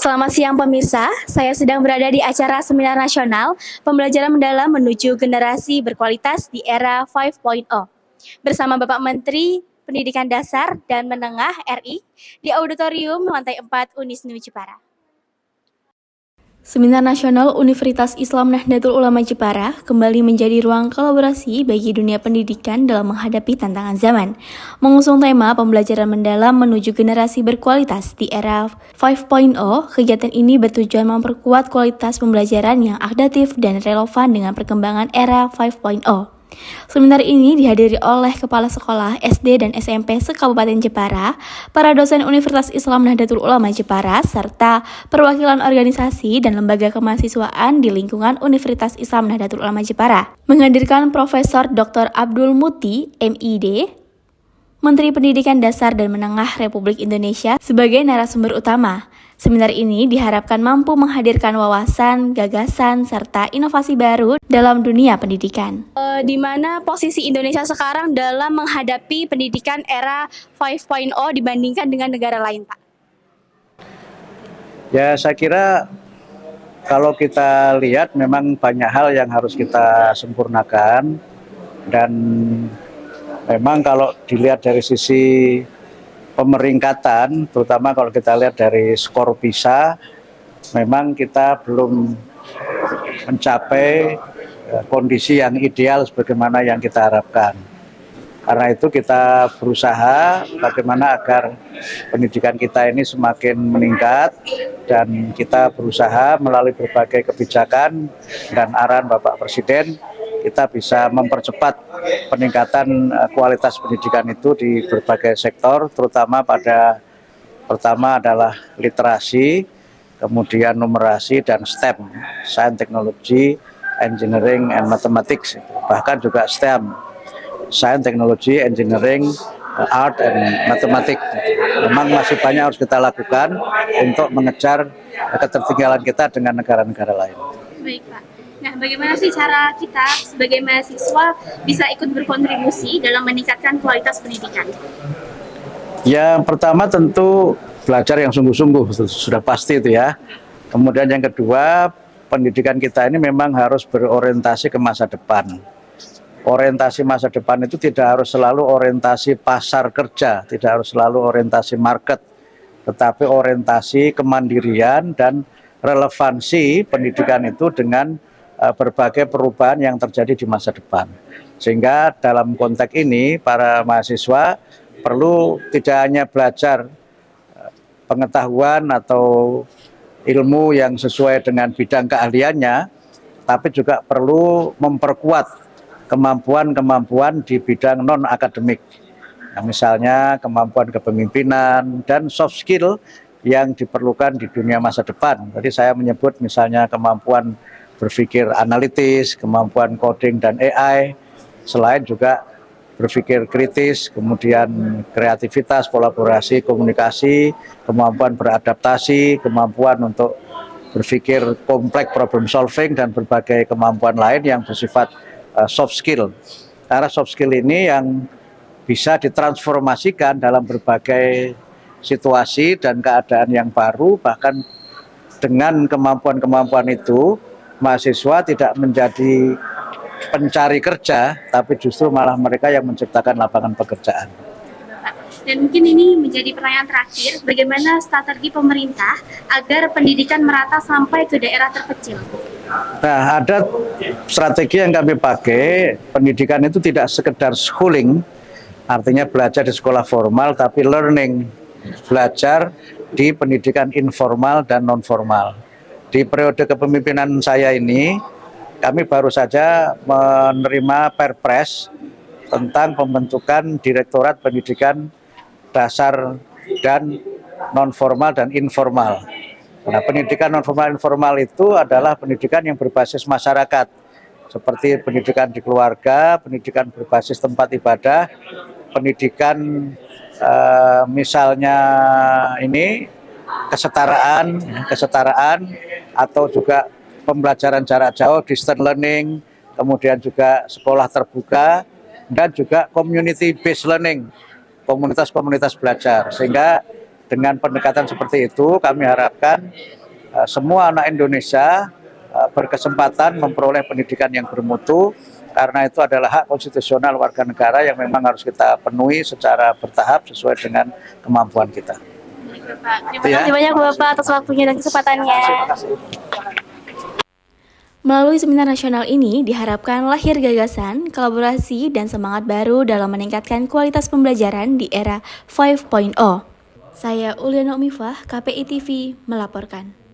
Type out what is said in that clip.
Selamat siang pemirsa, saya sedang berada di acara seminar nasional pembelajaran mendalam menuju generasi berkualitas di era 5.0 bersama Bapak Menteri Pendidikan Dasar dan Menengah RI di Auditorium Lantai 4 Unisnu Jepara. Seminar Nasional Universitas Islam Nahdlatul Ulama Jepara kembali menjadi ruang kolaborasi bagi dunia pendidikan dalam menghadapi tantangan zaman. Mengusung tema pembelajaran mendalam menuju generasi berkualitas di era 5.0, kegiatan ini bertujuan memperkuat kualitas pembelajaran yang adaptif dan relevan dengan perkembangan era 5.0. Seminar ini dihadiri oleh Kepala Sekolah SD dan SMP se-Kabupaten Jepara, para dosen Universitas Islam Nahdlatul Ulama Jepara, serta perwakilan organisasi dan lembaga kemahasiswaan di lingkungan Universitas Islam Nahdlatul Ulama Jepara. Menghadirkan Profesor Dr. Abdul Muti, MID, Menteri Pendidikan Dasar dan Menengah Republik Indonesia sebagai narasumber utama. Seminar ini diharapkan mampu menghadirkan wawasan, gagasan, serta inovasi baru dalam dunia pendidikan. Di mana posisi Indonesia sekarang dalam menghadapi pendidikan era 5.0 dibandingkan dengan negara lain, Pak? Ya, saya kira kalau kita lihat memang banyak hal yang harus kita sempurnakan, dan memang kalau dilihat dari sisi pemeringkatan, terutama kalau kita lihat dari skor PISA, memang kita belum mencapai kondisi yang ideal sebagaimana yang kita harapkan. Karena itu kita berusaha bagaimana agar pendidikan kita ini semakin meningkat, dan kita berusaha melalui berbagai kebijakan dan arahan Bapak Presiden, kita bisa mempercepat peningkatan kualitas pendidikan itu di berbagai sektor, terutama pada pertama adalah literasi, kemudian numerasi dan STEM, Science, Technology, Engineering, and Mathematics, bahkan juga STEM, Science, Technology, Engineering, Art, and Mathematics. Memang masih banyak harus kita lakukan untuk mengejar ketertinggalan kita dengan negara-negara lain. Baik, Pak. Nah, bagaimana sih cara kita sebagai mahasiswa bisa ikut berkontribusi dalam meningkatkan kualitas pendidikan? Yang pertama tentu belajar yang sungguh-sungguh, sudah pasti itu ya. Kemudian yang kedua, pendidikan kita ini memang harus berorientasi ke masa depan. Orientasi masa depan itu tidak harus selalu orientasi pasar kerja, tidak harus selalu orientasi market, tetapi orientasi kemandirian dan relevansi pendidikan itu dengan berbagai perubahan yang terjadi di masa depan. Sehingga dalam konteks ini para mahasiswa perlu tidak hanya belajar pengetahuan atau ilmu yang sesuai dengan bidang keahliannya, tapi juga perlu memperkuat kemampuan-kemampuan di bidang non-akademik. Nah, misalnya kemampuan kepemimpinan dan soft skill yang diperlukan di dunia masa depan. Tadi saya menyebut misalnya kemampuan berpikir analitis, kemampuan coding dan AI, selain juga berpikir kritis, kemudian kreativitas, kolaborasi, komunikasi, kemampuan beradaptasi, kemampuan untuk berpikir kompleks problem solving, dan berbagai kemampuan lain yang bersifat soft skill. Karena soft skill ini yang bisa ditransformasikan dalam berbagai situasi dan keadaan yang baru. Bahkan dengan kemampuan-kemampuan itu, mahasiswa tidak menjadi pencari kerja, tapi justru malah mereka yang menciptakan lapangan pekerjaan. Dan mungkin ini menjadi pertanyaan terakhir, bagaimana strategi pemerintah agar pendidikan merata sampai ke daerah terpencil? Nah, ada strategi yang kami pakai. Pendidikan itu tidak sekedar schooling, artinya belajar di sekolah formal, tapi learning, belajar di pendidikan informal dan non-formal. Di periode kepemimpinan saya ini, kami baru saja menerima Perpres tentang pembentukan Direktorat Pendidikan Dasar dan Non-Formal dan Informal. Nah, pendidikan non-formal informal itu adalah pendidikan yang berbasis masyarakat, seperti pendidikan di keluarga, pendidikan berbasis tempat ibadah, pendidikan misalnya ini kesetaraan, atau juga pembelajaran jarak jauh, distance learning, kemudian juga sekolah terbuka, dan juga community based learning, komunitas-komunitas belajar. Sehingga Dengan pendekatan seperti itu, kami harapkan semua anak Indonesia berkesempatan memperoleh pendidikan yang bermutu, karena itu adalah hak konstitusional warga negara yang memang harus kita penuhi secara bertahap sesuai dengan kemampuan kita. Terima kasih banyak Bapak atas waktunya dan kesempatannya. Melalui seminar nasional ini diharapkan lahir gagasan, kolaborasi, dan semangat baru dalam meningkatkan kualitas pembelajaran di era 5.0. Saya Uliana Umifah, KPI TV melaporkan.